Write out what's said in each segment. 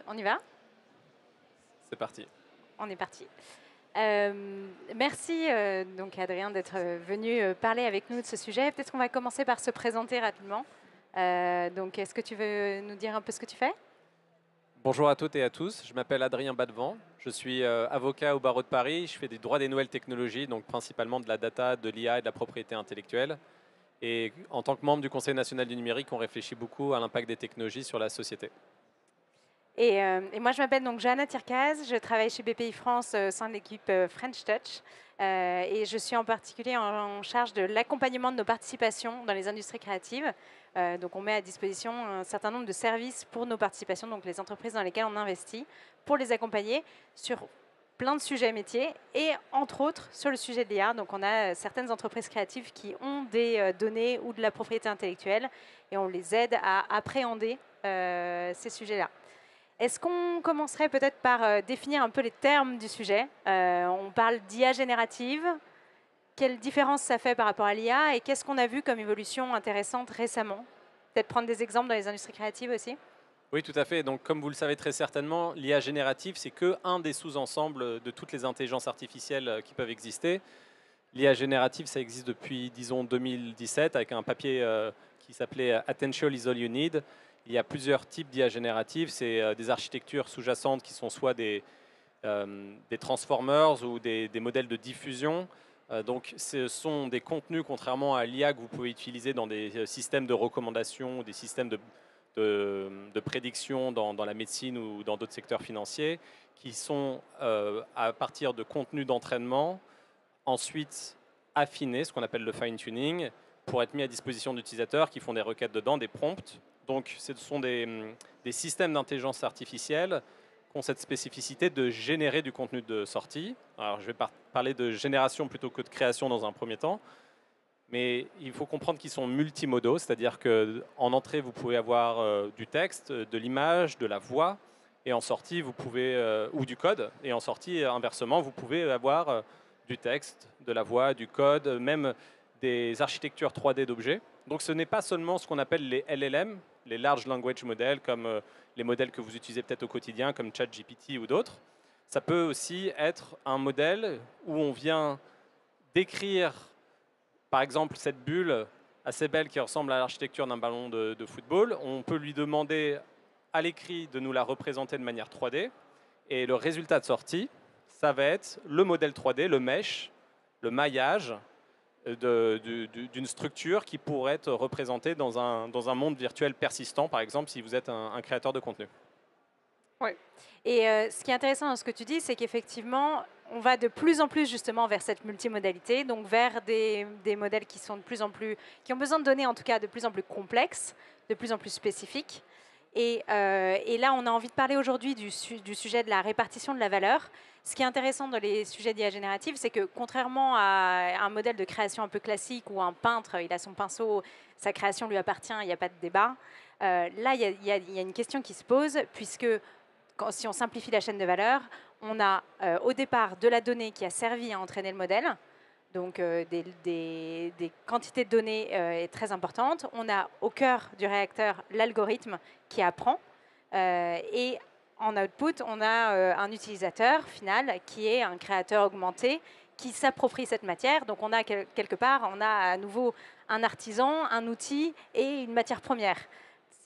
On y va? C'est parti. On est parti. Merci donc Adrien d'être venu parler avec nous de ce sujet. Peut-être qu'on va commencer par se présenter rapidement. Donc est-ce que tu veux nous dire un peu ce que tu fais? Bonjour à toutes et à tous, je m'appelle Adrien Badevant, je suis avocat au barreau de Paris, je fais des droits des nouvelles technologies, donc principalement de la data, de l'IA et de la propriété intellectuelle. Et en tant que membre du Conseil national du numérique, on réfléchit beaucoup à l'impact des technologies sur la société. Et moi, je m'appelle donc Johanna Tirkaz, je travaille chez BPI France au sein de l'équipe French Touch. Et je suis en particulier en charge de l'accompagnement de nos participations dans les industries créatives. Donc on met à disposition un certain nombre de services pour nos participations, donc les entreprises dans lesquelles on investit, pour les accompagner sur plein de sujets métiers et entre autres sur le sujet de l'IA. Donc on a certaines entreprises créatives qui ont des données ou de la propriété intellectuelle et on les aide à appréhender ces sujets-là. Est-ce qu'on commencerait peut-être par définir un peu les termes du sujet? On parle d'IA générative. Quelle différence ça fait par rapport à l'IA et qu'est-ce qu'on a vu comme évolution intéressante récemment? Peut-être prendre des exemples dans les industries créatives aussi? Oui, tout à fait. Donc, comme vous le savez très certainement, l'IA générative, c'est qu'un des sous-ensembles de toutes les intelligences artificielles qui peuvent exister. L'IA générative, ça existe depuis, disons, 2017, avec un papier qui s'appelait Attentional is all you need. Il y a plusieurs types d'IA générative. C'est des architectures sous-jacentes qui sont soit des transformers ou des modèles de diffusion. Donc, ce sont des contenus, contrairement à l'IA que vous pouvez utiliser dans des systèmes de recommandation ou des systèmes de prédiction dans la médecine ou dans d'autres secteurs financiers, qui sont à partir de contenus d'entraînement, ensuite affinés, ce qu'on appelle le fine-tuning, pour être mis à disposition d'utilisateurs qui font des requêtes dedans, des prompts. Donc, ce sont des systèmes d'intelligence artificielle qui ont cette spécificité de générer du contenu de sortie. Alors, je vais parler de génération plutôt que de création dans un premier temps. Mais il faut comprendre qu'ils sont multimodaux, c'est-à-dire qu'en entrée, vous pouvez avoir du texte, de l'image, de la voix, et en sortie, vous pouvez, ou du code, et en sortie, inversement, vous pouvez avoir du texte, de la voix, du code, même des architectures 3D d'objets. Donc ce n'est pas seulement ce qu'on appelle les LLM, les Large Language Models, comme les modèles que vous utilisez peut-être au quotidien, comme ChatGPT ou d'autres. Ça peut aussi être un modèle où on vient décrire par exemple, cette bulle assez belle qui ressemble à l'architecture d'un ballon de football, on peut lui demander à l'écrit de nous la représenter de manière 3D. Et le résultat de sortie, ça va être le modèle 3D, le mesh, le maillage d'une structure qui pourrait être représentée dans un monde virtuel persistant, par exemple, si vous êtes un créateur de contenu. Oui. Et ce qui est intéressant dans ce que tu dis, c'est qu'effectivement, on va de plus en plus justement vers cette multimodalité, donc vers des modèles qui sont de plus en plus, qui ont besoin de données en tout cas de plus en plus complexes, de plus en plus spécifiques. Et là, on a envie de parler aujourd'hui du sujet de la répartition de la valeur. Ce qui est intéressant dans les sujets d'IA générative, c'est que contrairement à un modèle de création un peu classique où un peintre, il a son pinceau, sa création lui appartient, il n'y a pas de débat, là, il y a une question qui se pose, puisque si on simplifie la chaîne de valeur, on a au départ de la donnée qui a servi à entraîner le modèle, donc des quantités de données très importantes. On a au cœur du réacteur l'algorithme qui apprend. Et en output, on a un utilisateur final qui est un créateur augmenté qui s'approprie cette matière. Donc on a quelque part, on a à nouveau un artisan, un outil et une matière première.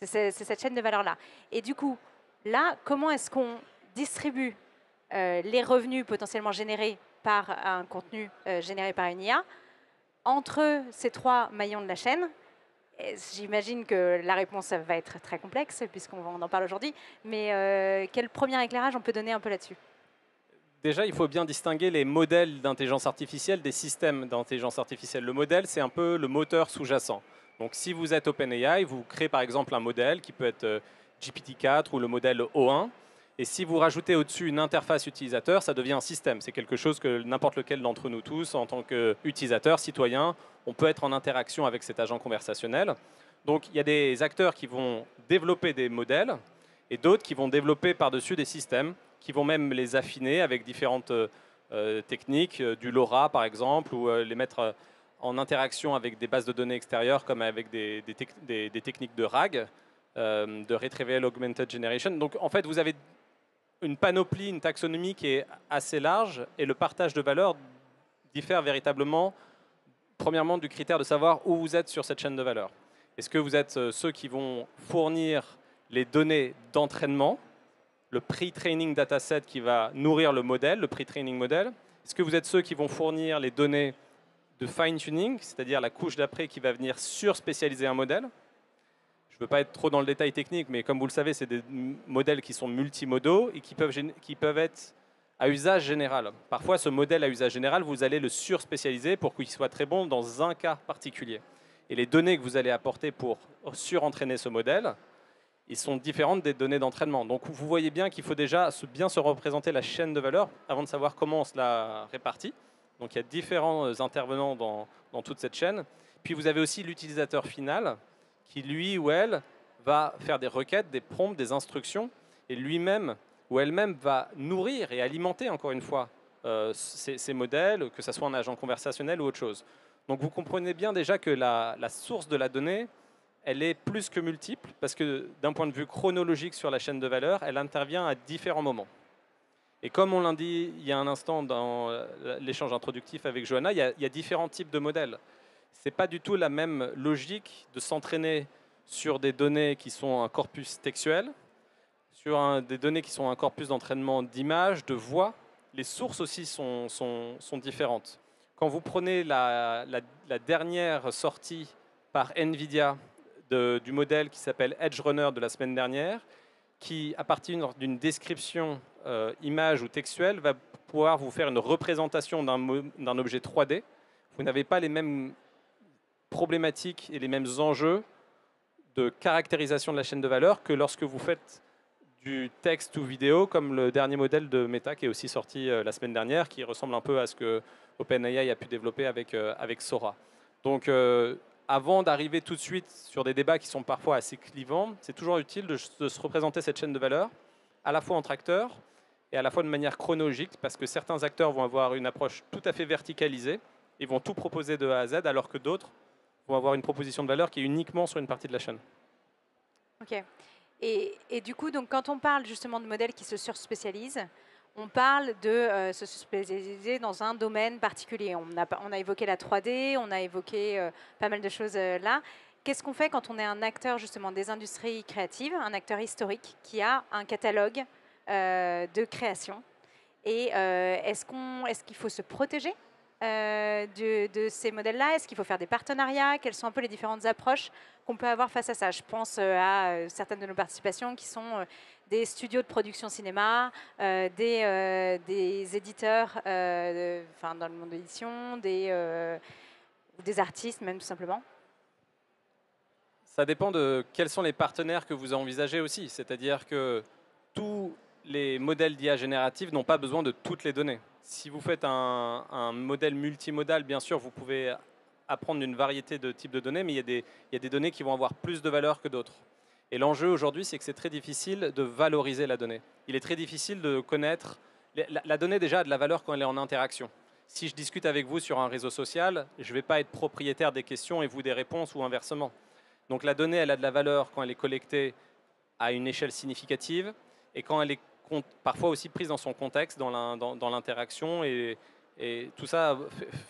C'est cette chaîne de valeur-là. Et du coup, là, comment est-ce qu'on distribue les revenus potentiellement générés par un contenu généré par une IA entre ces trois maillons de la chaîne? J'imagine que la réponse va être très complexe puisqu'on en parle aujourd'hui, mais quel premier éclairage on peut donner un peu là-dessus? Déjà, il faut bien distinguer les modèles d'intelligence artificielle des systèmes d'intelligence artificielle. Le modèle, c'est un peu le moteur sous-jacent. Donc, si vous êtes OpenAI, vous créez par exemple un modèle qui peut être GPT-4 ou le modèle O1. Et si vous rajoutez au-dessus une interface utilisateur, ça devient un système. C'est quelque chose que n'importe lequel d'entre nous tous, en tant qu'utilisateur, citoyen, on peut être en interaction avec cet agent conversationnel. Donc, il y a des acteurs qui vont développer des modèles et d'autres qui vont développer par-dessus des systèmes qui vont même les affiner avec différentes techniques, du LoRa par exemple, ou les mettre en interaction avec des bases de données extérieures comme avec des techniques de RAG. de Retrieval Augmented Generation. Donc en fait, vous avez une panoplie, une taxonomie qui est assez large et le partage de valeur diffère véritablement, premièrement, du critère de savoir où vous êtes sur cette chaîne de valeur. Est-ce que vous êtes ceux qui vont fournir les données d'entraînement, le pre-training dataset qui va nourrir le modèle, le pre-training modèle? Est-ce que vous êtes ceux qui vont fournir les données de fine-tuning, c'est-à-dire la couche d'après qui va venir sur-spécialiser un modèle? Je ne veux pas être trop dans le détail technique, mais comme vous le savez, c'est des modèles qui sont multimodaux et qui peuvent être à usage général. Parfois, ce modèle à usage général, vous allez le sur-spécialiser pour qu'il soit très bon dans un cas particulier. Et les données que vous allez apporter pour surentraîner ce modèle, ils sont différentes des données d'entraînement. Donc vous voyez bien qu'il faut déjà bien se représenter la chaîne de valeur avant de savoir comment on se la répartit. Donc il y a différents intervenants dans toute cette chaîne. Puis vous avez aussi l'utilisateur final qui, lui ou elle, va faire des requêtes, des prompts, des instructions, et lui-même ou elle-même va nourrir et alimenter, encore une fois, ces modèles, que ce soit un agent conversationnel ou autre chose. Donc vous comprenez bien déjà que la source de la donnée, elle est plus que multiple, parce que d'un point de vue chronologique sur la chaîne de valeur, elle intervient à différents moments. Et comme on l'a dit il y a un instant dans l'échange introductif avec Johanna, il y a différents types de modèles. Ce n'est pas du tout la même logique de s'entraîner sur des données qui sont un corpus textuel, sur des données qui sont un corpus d'entraînement d'images, de voix. Les sources aussi sont différentes. Quand vous prenez la dernière sortie par NVIDIA du modèle qui s'appelle Edge Runner de la semaine dernière, qui, à partir d'une description image ou textuelle, va pouvoir vous faire une représentation d'un objet 3D. Vous n'avez pas les mêmes problématiques et les mêmes enjeux de caractérisation de la chaîne de valeur que lorsque vous faites du texte ou vidéo, comme le dernier modèle de Meta qui est aussi sorti la semaine dernière, qui ressemble un peu à ce que OpenAI a pu développer avec Sora. Donc, avant d'arriver tout de suite sur des débats qui sont parfois assez clivants, c'est toujours utile de se représenter cette chaîne de valeur, à la fois entre acteurs et à la fois de manière chronologique, parce que certains acteurs vont avoir une approche tout à fait verticalisée, ils vont tout proposer de A à Z, alors que d'autres vont avoir une proposition de valeur qui est uniquement sur une partie de la chaîne. Ok. Et du coup, donc, quand on parle justement de modèles qui se surspécialisent, on parle de se spécialiser dans un domaine particulier. On a évoqué la 3D, on a évoqué pas mal de choses là. Qu'est-ce qu'on fait quand on est un acteur justement des industries créatives, un acteur historique qui a un catalogue de création? Et est-ce qu'il faut se protéger de ces modèles-là? Est-ce qu'il faut faire des partenariats? Quelles sont un peu les différentes approches qu'on peut avoir face à ça? Je pense à certaines de nos participations qui sont des studios de production cinéma, des éditeurs dans le monde de l'édition, des artistes même tout simplement. Ça dépend de quels sont les partenaires que vous envisagez aussi. C'est-à-dire que tous les modèles d'IA générative n'ont pas besoin de toutes les données. Si vous faites un modèle multimodal, bien sûr, vous pouvez apprendre une variété de types de données, mais il y a des données qui vont avoir plus de valeur que d'autres. Et l'enjeu aujourd'hui, c'est que c'est très difficile de valoriser la donnée. Il est très difficile de connaître... La donnée, déjà, a de la valeur quand elle est en interaction. Si je discute avec vous sur un réseau social, je ne vais pas être propriétaire des questions et vous des réponses ou inversement. Donc la donnée, elle a de la valeur quand elle est collectée à une échelle significative et quand elle est parfois aussi prise dans son contexte, dans l'interaction, et tout ça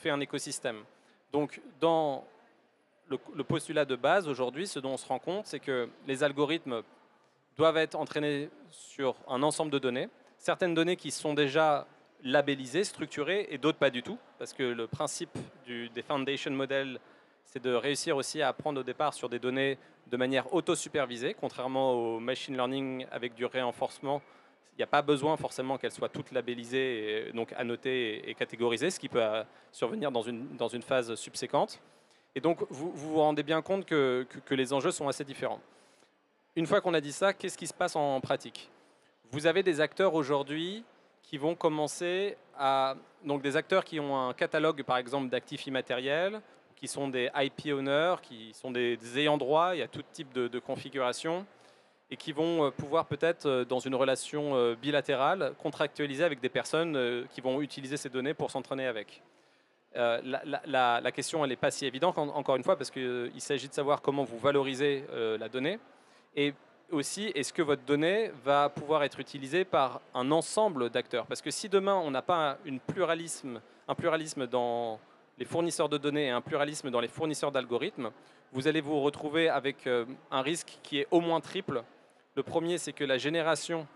fait un écosystème. Donc dans le postulat de base aujourd'hui, ce dont on se rend compte, c'est que les algorithmes doivent être entraînés sur un ensemble de données, certaines données qui sont déjà labellisées, structurées, et d'autres pas du tout, parce que le principe des foundation models, c'est de réussir aussi à apprendre au départ sur des données de manière auto-supervisée, contrairement au machine learning avec du réenforcement. Il n'y a pas besoin forcément qu'elles soient toutes labellisées, et donc annotées et catégorisées, ce qui peut survenir dans une phase subséquente. Et donc, vous vous rendez bien compte que les enjeux sont assez différents. Une fois qu'on a dit ça, qu'est-ce qui se passe en pratique? Vous avez des acteurs aujourd'hui qui vont commencer à... Donc, des acteurs qui ont un catalogue, par exemple, d'actifs immatériels, qui sont des IP owners, qui sont des ayants droit, il y a tout type de configuration, et qui vont pouvoir peut-être, dans une relation bilatérale, contractualiser avec des personnes qui vont utiliser ces données pour s'entraîner avec. La question, elle n'est pas si évidente, encore une fois, parce qu'il s'agit de savoir comment vous valorisez la donnée. Et aussi, est-ce que votre donnée va pouvoir être utilisée par un ensemble d'acteurs? Parce que si demain, on n'a pas un pluralisme dans les fournisseurs de données et un pluralisme dans les fournisseurs d'algorithmes, vous allez vous retrouver avec un risque qui est au moins triple. Le premier, c'est que la génération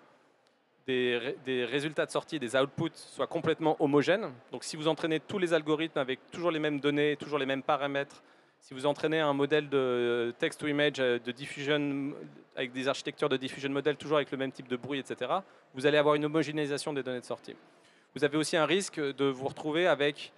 des résultats de sortie, des outputs, soit complètement homogène. Donc si vous entraînez tous les algorithmes avec toujours les mêmes données, toujours les mêmes paramètres, si vous entraînez un modèle de text-to-image de diffusion avec des architectures de diffusion model toujours avec le même type de bruit, etc., vous allez avoir une homogénéisation des données de sortie. Vous avez aussi un risque de vous retrouver avec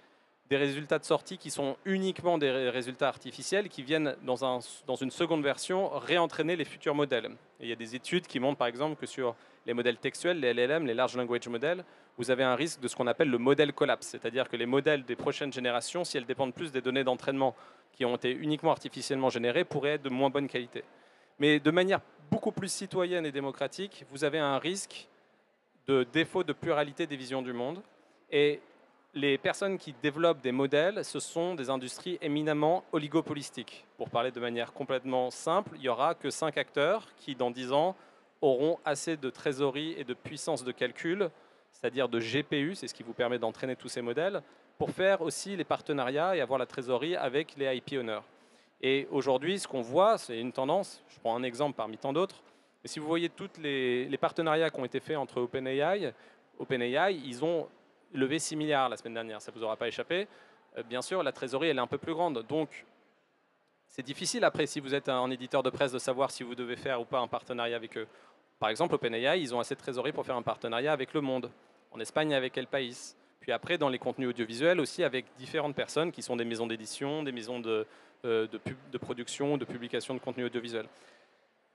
des résultats de sortie qui sont uniquement des résultats artificiels qui viennent dans une seconde version réentraîner les futurs modèles. Et il y a des études qui montrent par exemple que sur les modèles textuels, les LLM, les Large Language Models, vous avez un risque de ce qu'on appelle le modèle collapse, c'est-à-dire que les modèles des prochaines générations, si elles dépendent plus des données d'entraînement qui ont été uniquement artificiellement générées, pourraient être de moins bonne qualité. Mais de manière beaucoup plus citoyenne et démocratique, vous avez un risque de défaut de pluralité des visions du monde. Et les personnes qui développent des modèles, ce sont des industries éminemment oligopolistiques. Pour parler de manière complètement simple, il n'y aura que 5 acteurs qui, dans 10 ans, auront assez de trésorerie et de puissance de calcul, c'est-à-dire de GPU, c'est ce qui vous permet d'entraîner tous ces modèles, pour faire aussi les partenariats et avoir la trésorerie avec les IP owners. Et aujourd'hui, ce qu'on voit, c'est une tendance, je prends un exemple parmi tant d'autres, mais si vous voyez tous les partenariats qui ont été faits entre OpenAI, ils ont levé 6 milliards la semaine dernière, ça ne vous aura pas échappé. Bien sûr, la trésorerie, elle est un peu plus grande. Donc, c'est difficile après, si vous êtes un éditeur de presse, de savoir si vous devez faire ou pas un partenariat avec eux. Par exemple, OpenAI, ils ont assez de trésorerie pour faire un partenariat avec Le Monde. En Espagne, avec El País. Puis après, dans les contenus audiovisuels aussi, avec différentes personnes qui sont des maisons d'édition, des maisons de production, de publication de contenu audiovisuel.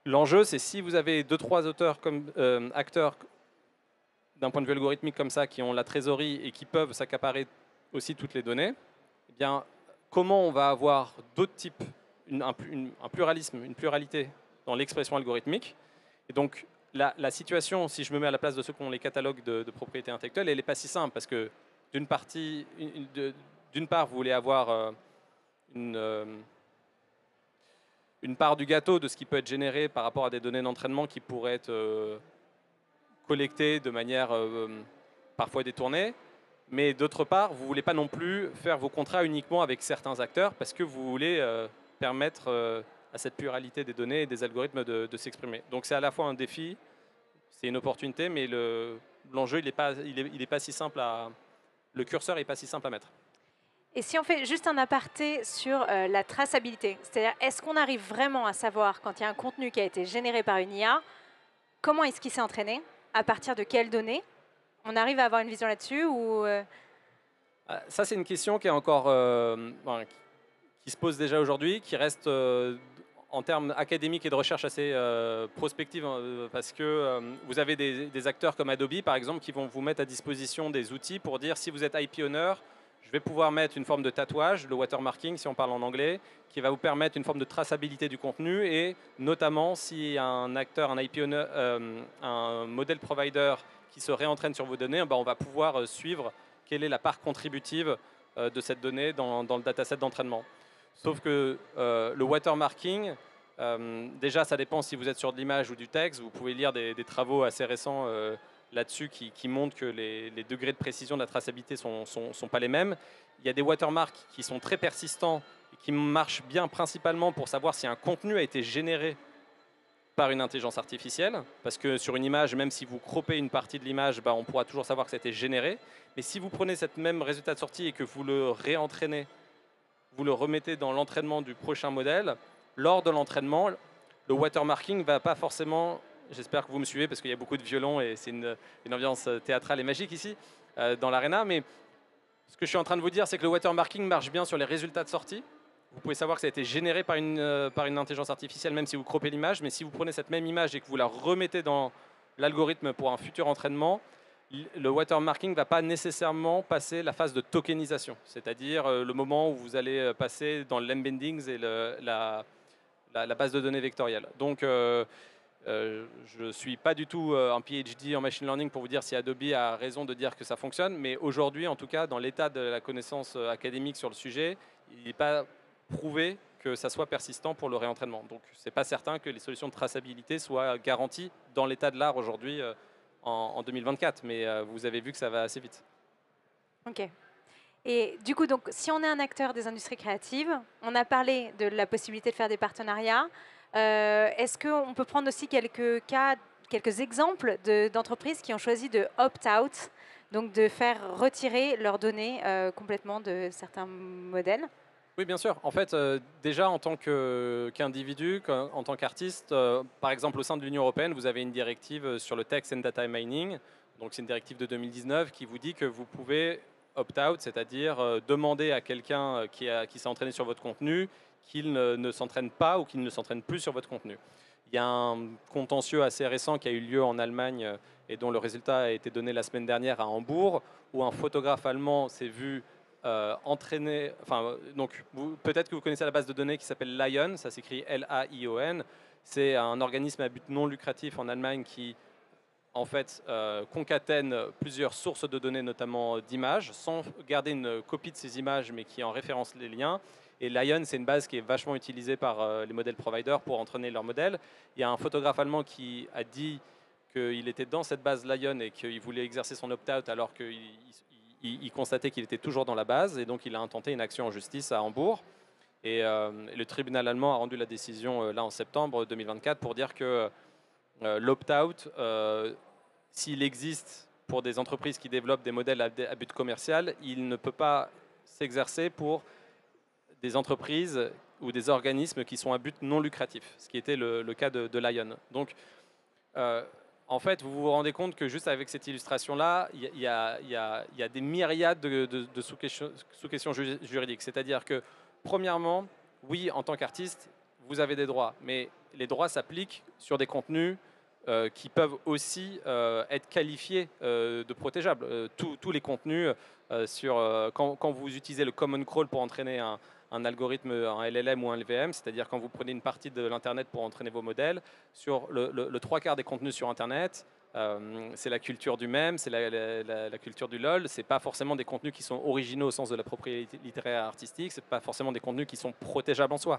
L'enjeu, c'est si vous avez 2-3 auteurs comme acteurs d'un point de vue algorithmique comme ça, qui ont la trésorerie et qui peuvent s'accaparer aussi toutes les données, eh bien, comment on va avoir d'autres types, un pluralisme, une pluralité dans l'expression algorithmique. Et donc, la situation, si je me mets à la place de ceux qui ont les catalogues de propriété intellectuelle, elle n'est pas si simple, parce que d'une part, vous voulez avoir une part du gâteau de ce qui peut être généré par rapport à des données d'entraînement qui pourraient être collectées de manière parfois détournée, mais d'autre part, vous ne voulez pas non plus faire vos contrats uniquement avec certains acteurs parce que vous voulez permettre à cette pluralité des données et des algorithmes de s'exprimer. Donc c'est à la fois un défi, c'est une opportunité, mais l'enjeu, il est pas si simple le curseur n'est pas si simple à mettre. Et si on fait juste un aparté sur la traçabilité, c'est-à-dire est-ce qu'on arrive vraiment à savoir quand il y a un contenu qui a été généré par une IA, comment est-ce qu'il s'est entraîné, à partir de quelles données? On arrive à avoir une vision là-dessus ou Ça, c'est une question qui est encore qui se pose déjà aujourd'hui, qui reste en termes académiques et de recherche assez prospective, parce que vous avez des acteurs comme Adobe, par exemple, qui vont vous mettre à disposition des outils pour dire si vous êtes IP owner, je vais pouvoir mettre une forme de tatouage, le watermarking si on parle en anglais, qui va vous permettre une forme de traçabilité du contenu et notamment si un acteur, un IP owner, un modèle provider qui se réentraîne sur vos données, on va pouvoir suivre quelle est la part contributive de cette donnée dans le dataset d'entraînement. Sauf que le watermarking, déjà ça dépend si vous êtes sur de l'image ou du texte. Vous pouvez lire des travaux assez récents là-dessus qui montrent que les degrés de précision de la traçabilité ne sont pas les mêmes. Il y a des watermarks qui sont très persistants et qui marchent bien principalement pour savoir si un contenu a été généré par une intelligence artificielle, parce que sur une image, même si vous croppez une partie de l'image, on pourra toujours savoir que ça a été généré. Mais si vous prenez cette même résultat de sortie et que vous le réentraînez, vous le remettez dans l'entraînement du prochain modèle, lors de l'entraînement, le watermarking ne va pas forcément... J'espère que vous me suivez parce qu'il y a beaucoup de violons et c'est une ambiance théâtrale et magique ici, dans l'arena. Mais ce que je suis en train de vous dire, c'est que le watermarking marche bien sur les résultats de sortie. Vous pouvez savoir que ça a été généré par une intelligence artificielle, même si vous croppez l'image. Mais si vous prenez cette même image et que vous la remettez dans l'algorithme pour un futur entraînement, le watermarking ne va pas nécessairement passer la phase de tokenisation, c'est-à-dire le moment où vous allez passer dans l'embeddings et la base de données vectorielle. Donc, je ne suis pas du tout un PhD en machine learning pour vous dire si Adobe a raison de dire que ça fonctionne, mais aujourd'hui, en tout cas, dans l'état de la connaissance académique sur le sujet, il n'est pas prouver que ça soit persistant pour le réentraînement. Donc, ce n'est pas certain que les solutions de traçabilité soient garanties dans l'état de l'art aujourd'hui en 2024, mais vous avez vu que ça va assez vite. Ok. Et du coup, donc, si on est un acteur des industries créatives, on a parlé de la possibilité de faire des partenariats. Est-ce qu'on peut prendre aussi quelques cas, quelques exemples d'entreprises qui ont choisi de opt-out, donc de faire retirer leurs données complètement de certains modèles? Oui, bien sûr. En fait, déjà en tant qu'individu, en tant qu'artiste, par exemple au sein de l'Union européenne, vous avez une directive sur le text and data mining. Donc c'est une directive de 2019 qui vous dit que vous pouvez opt-out, c'est-à-dire demander à quelqu'un qui s'est entraîné sur votre contenu qu'il ne s'entraîne pas ou qu'il ne s'entraîne plus sur votre contenu. Il y a un contentieux assez récent qui a eu lieu en Allemagne et dont le résultat a été donné la semaine dernière à Hambourg, où un photographe allemand s'est vu entraîner, enfin, donc peut-être que vous connaissez la base de données qui s'appelle Lion, ça s'écrit L-A-I-O-N. C'est un organisme à but non lucratif en Allemagne qui, en fait, concatène plusieurs sources de données, notamment d'images, sans garder une copie de ces images, mais qui en référence les liens. Et Lion, c'est une base qui est vachement utilisée par les modèles providers pour entraîner leurs modèles. Il y a un photographe allemand qui a dit qu'il était dans cette base Lion et qu'il voulait exercer son opt-out alors qu'il constatait qu'il était toujours dans la base. Et donc, il a intenté une action en justice à Hambourg. Et le tribunal allemand a rendu la décision là en septembre 2024 pour dire que l'opt-out, s'il existe pour des entreprises qui développent des modèles à but commercial, il ne peut pas s'exercer pour des entreprises ou des organismes qui sont à but non lucratif, ce qui était le cas de Lion. Donc, en fait, vous vous rendez compte que juste avec cette illustration-là, il y a des myriades de sous-questions juridiques. C'est-à-dire que, premièrement, oui, en tant qu'artiste, vous avez des droits, mais les droits s'appliquent sur des contenus qui peuvent aussi être qualifiés de protégeables. Tous les contenus, quand vous utilisez le Common Crawl pour entraîner un algorithme, un LLM ou un LVM, c'est-à-dire quand vous prenez une partie de l'Internet pour entraîner vos modèles, sur le trois quarts des contenus sur Internet, c'est la culture du mème, c'est la culture du LOL, c'est pas forcément des contenus qui sont originaux au sens de la propriété littéraire artistique, c'est pas forcément des contenus qui sont protégeables en soi.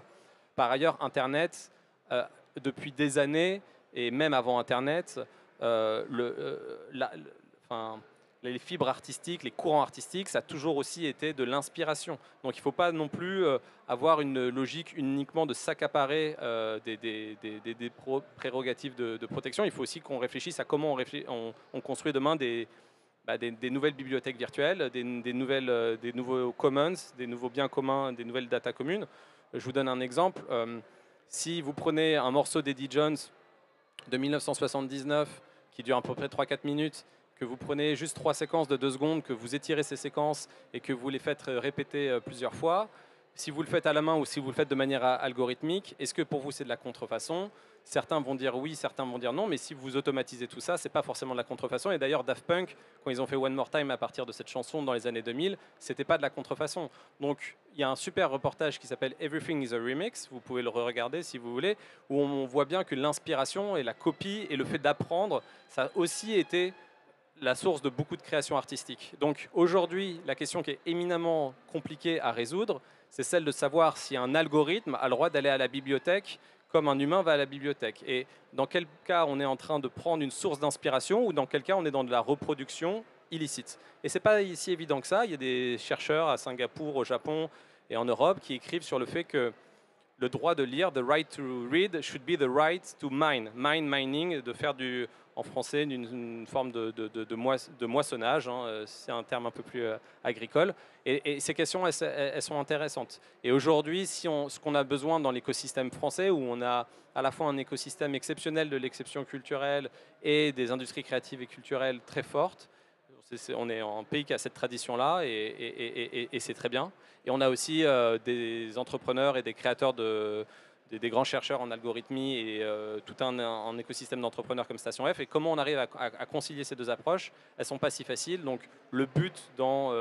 Par ailleurs, Internet, depuis des années, et même avant Internet, les fibres artistiques, les courants artistiques, ça a toujours aussi été de l'inspiration. Donc il ne faut pas non plus avoir une logique uniquement de s'accaparer des prérogatives de protection. Il faut aussi qu'on réfléchisse à comment on construit demain des nouvelles bibliothèques virtuelles, des nouveaux commons, des nouveaux biens communs, des nouvelles data communes. Je vous donne un exemple. Si vous prenez un morceau d'Eddie Jones de 1979 qui dure à peu près 3-4 minutes, que vous prenez juste 3 séquences de 2 secondes, que vous étirez ces séquences et que vous les faites répéter plusieurs fois, si vous le faites à la main ou si vous le faites de manière algorithmique, est-ce que pour vous c'est de la contrefaçon? Certains vont dire oui, certains vont dire non, mais si vous automatisez tout ça, c'est pas forcément de la contrefaçon. Et d'ailleurs, Daft Punk, quand ils ont fait One More Time à partir de cette chanson dans les années 2000, c'était pas de la contrefaçon. Donc, il y a un super reportage qui s'appelle Everything is a Remix, vous pouvez le regarder si vous voulez, où on voit bien que l'inspiration et la copie et le fait d'apprendre, ça a aussi été la source de beaucoup de créations artistiques. Donc aujourd'hui, la question qui est éminemment compliquée à résoudre, c'est celle de savoir si un algorithme a le droit d'aller à la bibliothèque comme un humain va à la bibliothèque. Et dans quel cas on est en train de prendre une source d'inspiration ou dans quel cas on est dans de la reproduction illicite. Et ce n'est pas si évident que ça. Il y a des chercheurs à Singapour, au Japon et en Europe qui écrivent sur le fait que le droit de lire, the right to read, should be the right to mine. Mining, de faire en français une forme de moissonnage, hein, c'est un terme un peu plus agricole. Et ces questions, elles sont intéressantes. Et aujourd'hui, ce qu'on a besoin dans l'écosystème français, où on a à la fois un écosystème exceptionnel de l'exception culturelle et des industries créatives et culturelles très fortes, on est un pays qui a cette tradition-là et c'est très bien. Et on a aussi des entrepreneurs et des créateurs des grands chercheurs en algorithmie et tout un écosystème d'entrepreneurs comme Station F. Et comment on arrive à concilier ces deux approches? Elles ne sont pas si faciles. Donc le but dans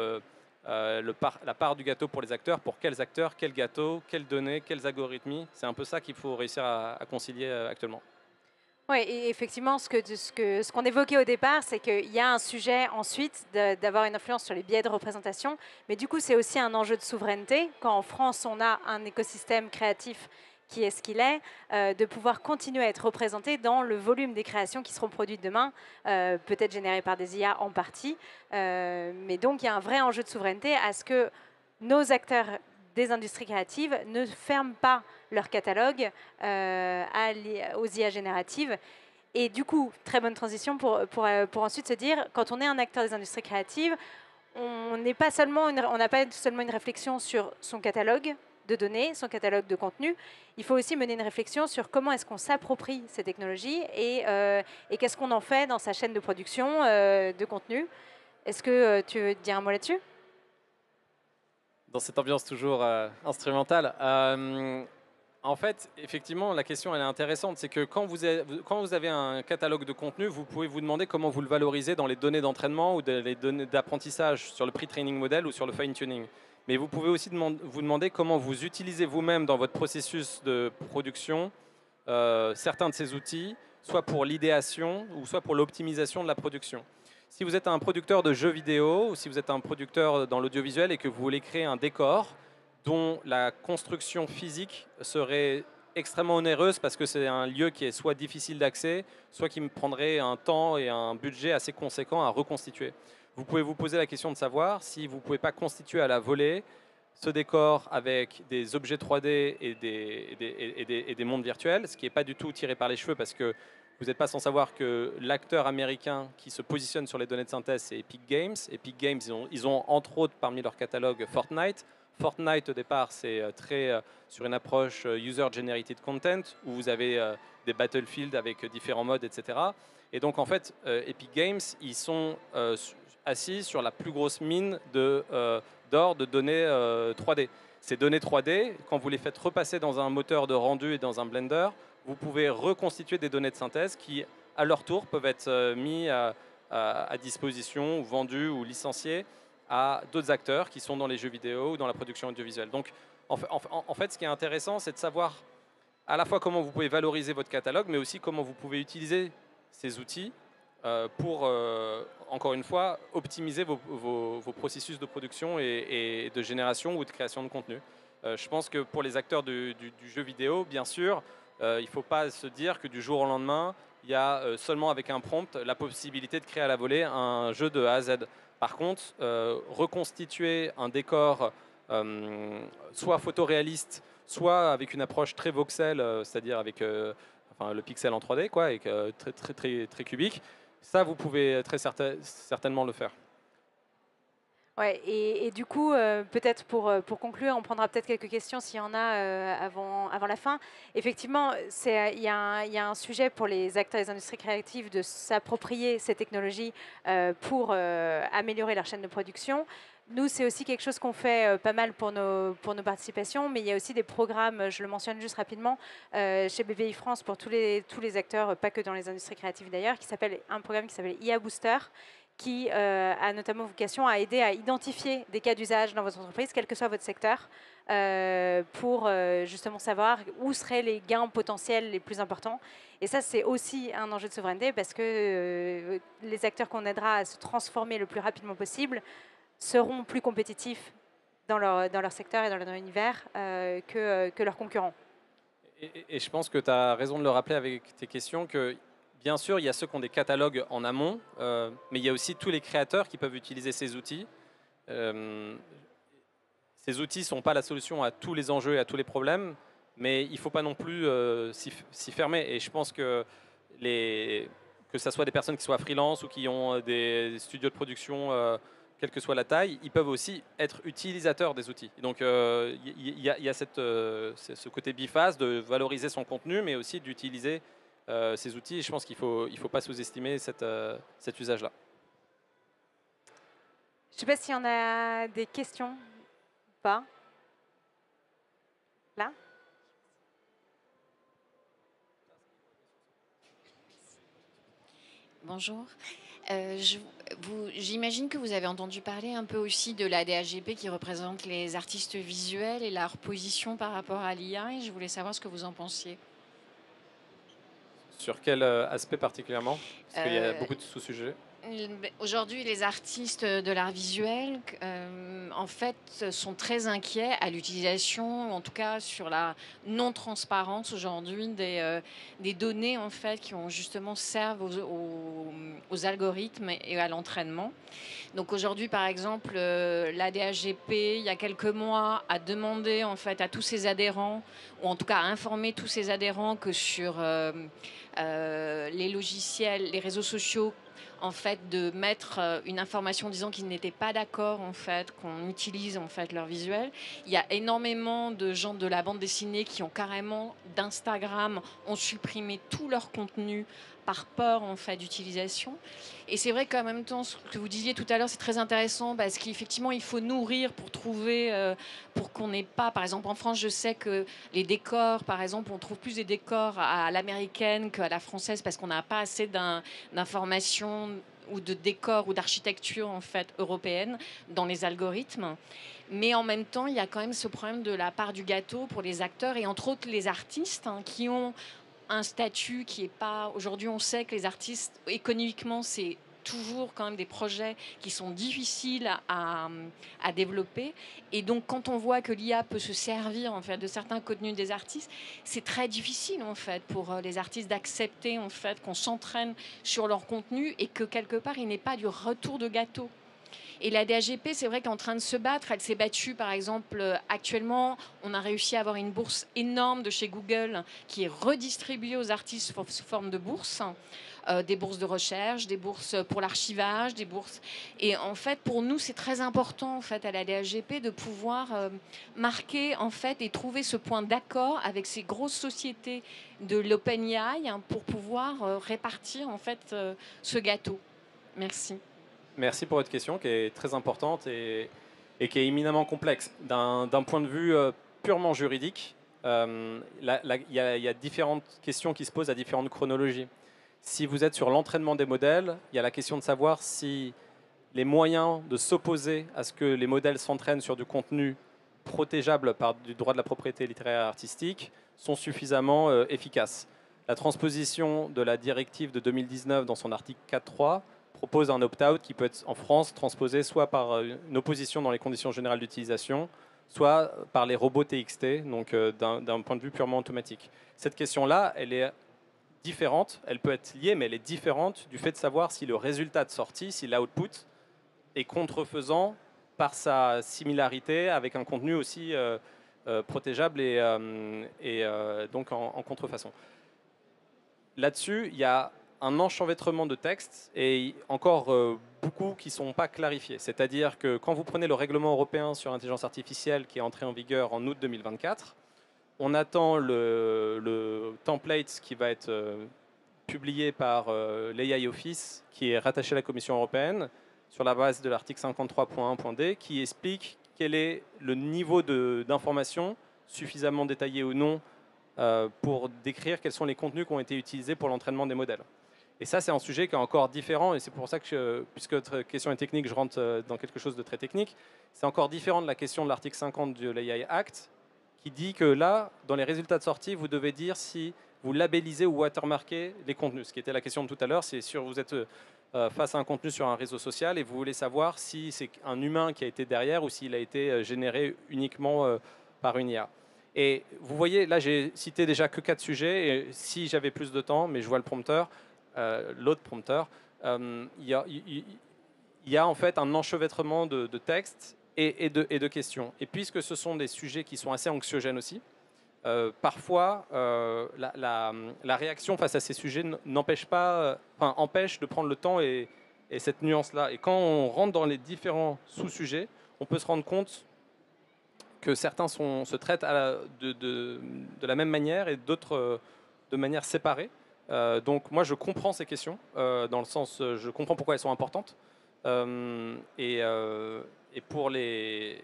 la part du gâteau pour les acteurs, pour quels acteurs, quel gâteau, quelles données, quels algorithmes, c'est un peu ça qu'il faut réussir à concilier actuellement. Oui, et effectivement, ce qu'on évoquait au départ, c'est qu'il y a un sujet ensuite d'avoir une influence sur les biais de représentation, mais du coup, c'est aussi un enjeu de souveraineté. Quand en France, on a un écosystème créatif qui est ce qu'il est, de pouvoir continuer à être représenté dans le volume des créations qui seront produites demain, peut-être générées par des IA en partie. Mais donc, il y a un vrai enjeu de souveraineté à ce que nos acteurs des industries créatives ne ferment pas leur catalogue aux IA génératives. Et du coup, très bonne transition pour ensuite se dire, quand on est un acteur des industries créatives, on n'a pas seulement une réflexion sur son catalogue de données, son catalogue de contenu. Il faut aussi mener une réflexion sur comment est-ce qu'on s'approprie ces technologies et qu'est-ce qu'on en fait dans sa chaîne de production de contenu. Est-ce que tu veux dire un mot là-dessus? Dans cette ambiance toujours instrumentale. En fait, effectivement, la question elle est intéressante. C'est que quand vous avez un catalogue de contenu, vous pouvez vous demander comment vous le valorisez dans les données d'entraînement ou les données d'apprentissage sur le pre-training model ou sur le fine-tuning. Mais vous pouvez aussi vous demander comment vous utilisez vous-même dans votre processus de production certains de ces outils, soit pour l'idéation ou soit pour l'optimisation de la production. Si vous êtes un producteur de jeux vidéo ou si vous êtes un producteur dans l'audiovisuel et que vous voulez créer un décor dont la construction physique serait extrêmement onéreuse parce que c'est un lieu qui est soit difficile d'accès, soit qui me prendrait un temps et un budget assez conséquent à reconstituer. Vous pouvez vous poser la question de savoir si vous ne pouvez pas constituer à la volée ce décor avec des objets 3D et des mondes virtuels, ce qui n'est pas du tout tiré par les cheveux parce que vous n'êtes pas sans savoir que l'acteur américain qui se positionne sur les données de synthèse, c'est Epic Games. Epic Games, ils ont entre autres parmi leur catalogue Fortnite. Fortnite, au départ, c'est très sur une approche user-generated content, où vous avez des battlefields avec différents modes, etc. Et donc, en fait, Epic Games, ils sont assis sur la plus grosse mine d'or de données 3D. Ces données 3D, quand vous les faites repasser dans un moteur de rendu et dans un Blender, vous pouvez reconstituer des données de synthèse qui, à leur tour, peuvent être mis à disposition ou vendus ou licenciés à d'autres acteurs qui sont dans les jeux vidéo ou dans la production audiovisuelle. Donc, en fait, ce qui est intéressant, c'est de savoir à la fois comment vous pouvez valoriser votre catalogue, mais aussi comment vous pouvez utiliser ces outils pour, encore une fois, optimiser vos processus de production et de génération ou de création de contenu. Je pense que pour les acteurs du jeu vidéo, bien sûr, il ne faut pas se dire que du jour au lendemain, il y a seulement avec un prompt la possibilité de créer à la volée un jeu de A à Z. Par contre, reconstituer un décor soit photoréaliste, soit avec une approche très voxel, c'est-à-dire avec enfin, le pixel en 3D, quoi, et très cubique, ça, vous pouvez très certainement le faire. Ouais, et du coup, peut-être pour conclure, on prendra peut-être quelques questions s'il y en a avant la fin. Effectivement, il y a un sujet pour les acteurs des industries créatives de s'approprier ces technologies pour améliorer leur chaîne de production. Nous, c'est aussi quelque chose qu'on fait pas mal pour nos participations, mais il y a aussi des programmes, je le mentionne juste rapidement, chez BPI France pour tous les acteurs, pas que dans les industries créatives d'ailleurs, un programme qui s'appelle IA Booster, qui a notamment vocation à aider à identifier des cas d'usage dans votre entreprise, quel que soit votre secteur, pour justement savoir où seraient les gains potentiels les plus importants. Et ça, c'est aussi un enjeu de souveraineté parce que les acteurs qu'on aidera à se transformer le plus rapidement possible seront plus compétitifs dans leur secteur et dans leur univers que leurs concurrents. Et je pense que tu as raison de le rappeler avec tes questions, que bien sûr, il y a ceux qui ont des catalogues en amont, mais il y a aussi tous les créateurs qui peuvent utiliser ces outils. Ces outils ne sont pas la solution à tous les enjeux et à tous les problèmes, mais il ne faut pas non plus s'y fermer. Et je pense que que ce soit des personnes qui soient freelance ou qui ont des studios de production, quelle que soit la taille, ils peuvent aussi être utilisateurs des outils. Et donc il y a ce côté biphase de valoriser son contenu, mais aussi d'utiliser ces outils. Et je pense qu'il ne faut pas sous-estimer cet usage-là. Je ne sais pas s'il y en a des questions ou pas. Là? Bonjour. J'imagine que vous avez entendu parler un peu aussi de la DHGP qui représente les artistes visuels et leur position par rapport à l'IA, et je voulais savoir ce que vous en pensiez. Sur quel aspect particulièrement? Parce qu'il y a beaucoup de sous-sujets. Aujourd'hui, les artistes de l'art visuel, en fait, sont très inquiets à l'utilisation, en tout cas sur la non-transparence aujourd'hui des données en fait qui ont justement servent aux algorithmes et à l'entraînement. Donc aujourd'hui, par exemple, l'ADHGP, il y a quelques mois, a demandé en fait à tous ses adhérents, ou en tout cas a informé tous ses adhérents que sur les logiciels, les réseaux sociaux, en fait, de mettre une information disant qu'ils n'étaient pas d'accord en fait qu'on utilise en fait leur visuel. Il y a énormément de gens de la bande dessinée qui ont carrément d'Instagram ont supprimé tout leur contenu par peur en fait d'utilisation. Et c'est vrai qu'en même temps, ce que vous disiez tout à l'heure, c'est très intéressant parce qu'effectivement, il faut nourrir pour trouver, pour qu'on n'ait pas, par exemple, en France, je sais que les décors, par exemple, on trouve plus des décors à l'américaine qu'à la française parce qu'on n'a pas assez d'informations ou de décors ou d'architecture en fait européenne dans les algorithmes. Mais en même temps, il y a quand même ce problème de la part du gâteau pour les acteurs et entre autres les artistes qui ont un statut qui est pas... Aujourd'hui, on sait que les artistes, économiquement, c'est toujours quand même des projets qui sont difficiles à développer. Et donc, quand on voit que l'IA peut se servir en fait de certains contenus des artistes, c'est très difficile en fait pour les artistes d'accepter en fait qu'on s'entraîne sur leur contenu et que quelque part il n'y ait pas du retour de gâteau. Et la DHGP, c'est vrai qu'elle est en train de se battre. Elle s'est battue, par exemple, actuellement, on a réussi à avoir une bourse énorme de chez Google qui est redistribuée aux artistes sous forme de bourse. Des bourses de recherche, des bourses pour l'archivage, des bourses. Et en fait, pour nous, c'est très important en fait à la DHGP de pouvoir marquer en fait et trouver ce point d'accord avec ces grosses sociétés de l'OpenAI pour pouvoir répartir en fait ce gâteau. Merci. Merci pour votre question qui est très importante et qui est éminemment complexe. D'un point de vue purement juridique, il y a différentes questions qui se posent à différentes chronologies. Si vous êtes sur l'entraînement des modèles, il y a la question de savoir si les moyens de s'opposer à ce que les modèles s'entraînent sur du contenu protégeable par du droit de la propriété littéraire et artistique sont suffisamment efficaces. La transposition de la directive de 2019 dans son article 4.3 propose un opt-out qui peut être en France transposé soit par une opposition dans les conditions générales d'utilisation, soit par les robots TXT, donc d'un point de vue purement automatique. Cette question-là, elle est différente, elle peut être liée, mais elle est différente du fait de savoir si le résultat de sortie, si l'output est contrefaisant par sa similarité avec un contenu aussi protégeable et donc en contrefaçon. Là-dessus, il y a un enchevêtrement de textes et encore beaucoup qui ne sont pas clarifiés. C'est-à-dire que quand vous prenez le règlement européen sur l'intelligence artificielle qui est entré en vigueur en août 2024, on attend le template qui va être publié par l'AI Office, qui est rattaché à la Commission européenne, sur la base de l'article 53.1.d, qui explique quel est le niveau d'information suffisamment détaillé ou non pour décrire quels sont les contenus qui ont été utilisés pour l'entraînement des modèles. Et ça, c'est un sujet qui est encore différent, et c'est pour ça que, puisque votre question est technique, je rentre dans quelque chose de très technique. C'est encore différent de la question de l'article 50 de l'AI Act, qui dit que là, dans les résultats de sortie, vous devez dire si vous labellisez ou watermarquez les contenus. Ce qui était la question de tout à l'heure, c'est si vous êtes face à un contenu sur un réseau social et vous voulez savoir si c'est un humain qui a été derrière ou s'il a été généré uniquement par une IA. Et vous voyez, là, j'ai cité déjà que 4 sujets, et si j'avais plus de temps, mais je vois le prompteur, l'autre prompteur, il y a en fait un enchevêtrement de textes et de questions. Et puisque ce sont des sujets qui sont assez anxiogènes aussi, parfois la réaction face à ces sujets n'empêche pas, empêche de prendre le temps et cette nuance-là. Et quand on rentre dans les différents sous-sujets, on peut se rendre compte que certains se traitent de la même manière et d'autres de manière séparée. Donc moi je comprends ces questions, dans le sens je comprends pourquoi elles sont importantes. Et pour les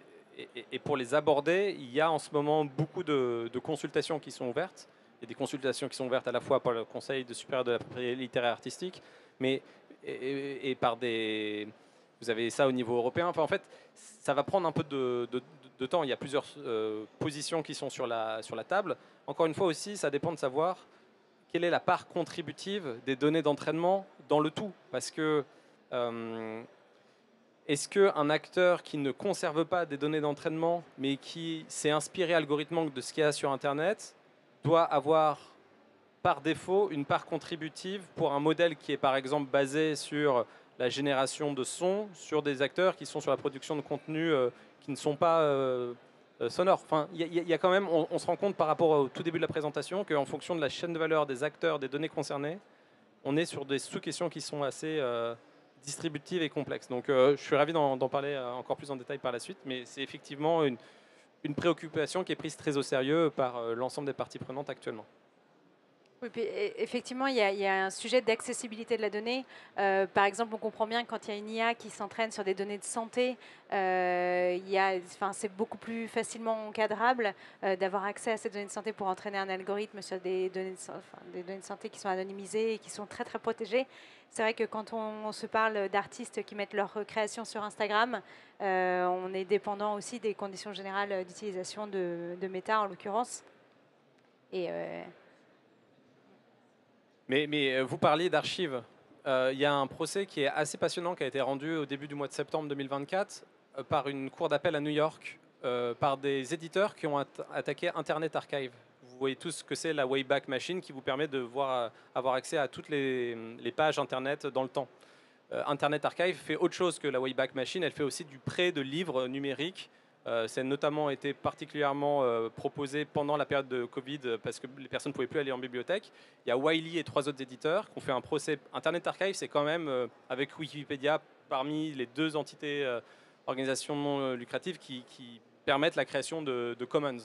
aborder, il y a en ce moment beaucoup de consultations qui sont ouvertes. Il y a des consultations qui sont ouvertes à la fois par le Conseil de supérieur de la propriété littéraire artistique, mais et par des... Vous avez ça au niveau européen. Enfin, en fait, ça va prendre un peu de temps. Il y a plusieurs positions qui sont sur la table. Encore une fois aussi, ça dépend de savoir quelle est la part contributive des données d'entraînement dans le tout? Parce que est-ce qu'un acteur qui ne conserve pas des données d'entraînement, mais qui s'est inspiré algorithmiquement de ce qu'il y a sur Internet, doit avoir par défaut une part contributive pour un modèle qui est par exemple basé sur la génération de sons, sur des acteurs qui sont sur la production de contenu qui ne sont pas sonores? Enfin, il y a quand même, on se rend compte par rapport au tout début de la présentation qu'en fonction de la chaîne de valeur des acteurs, des données concernées, on est sur des sous-questions qui sont assez distributives et complexes. Donc je suis ravi d'en parler encore plus en détail par la suite, mais c'est effectivement une préoccupation qui est prise très au sérieux par l'ensemble des parties prenantes actuellement. Oui, puis effectivement, il y a un sujet d'accessibilité de la donnée. Par exemple, on comprend bien que quand il y a une IA qui s'entraîne sur des données de santé, c'est beaucoup plus facilement encadrable d'avoir accès à ces données de santé pour entraîner un algorithme sur des données des données de santé qui sont anonymisées et qui sont très très protégées. C'est vrai que quand on se parle d'artistes qui mettent leurs créations sur Instagram, on est dépendant aussi des conditions générales d'utilisation de Meta en l'occurrence. Et Mais vous parliez d'archives. Il y a un procès qui est assez passionnant qui a été rendu au début du mois de septembre 2024 par une cour d'appel à New York par des éditeurs qui ont attaqué Internet Archive. Vous voyez tous ce que c'est la Wayback Machine qui vous permet de avoir accès à toutes les pages Internet dans le temps. Internet Archive fait autre chose que la Wayback Machine, elle fait aussi du prêt de livres numériques. Ça a notamment été particulièrement proposé pendant la période de Covid parce que les personnes ne pouvaient plus aller en bibliothèque. Il y a Wiley et 3 autres éditeurs qui ont fait un procès. Internet Archive, c'est quand même, avec Wikipédia, parmi les 2 entités, organisations non lucratives qui permettent la création de commons.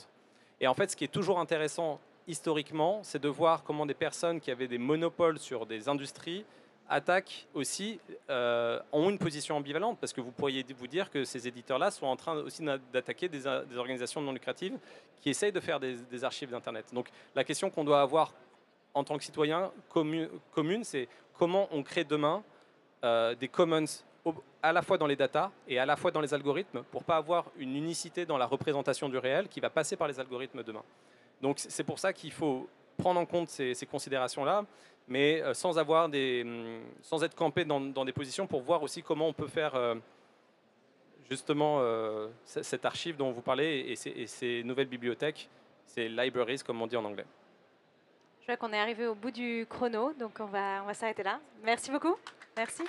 Et en fait, ce qui est toujours intéressant historiquement, c'est de voir comment des personnes qui avaient des monopoles sur des industries attaquent aussi, ont une position ambivalente, parce que vous pourriez vous dire que ces éditeurs-là sont en train aussi d'attaquer des organisations non lucratives qui essayent de faire des archives d'Internet. Donc la question qu'on doit avoir en tant que citoyen commune, c'est comment on crée demain des commons à la fois dans les datas et à la fois dans les algorithmes pour pas avoir une unicité dans la représentation du réel qui va passer par les algorithmes demain. Donc c'est pour ça qu'il faut prendre en compte ces considérations-là, mais sans être campé dans des positions pour voir aussi comment on peut faire justement cette archive dont vous parlez et ces nouvelles bibliothèques, ces libraries comme on dit en anglais. je vois qu'on est arrivé au bout du chrono, donc on va s'arrêter là. Merci beaucoup. Merci.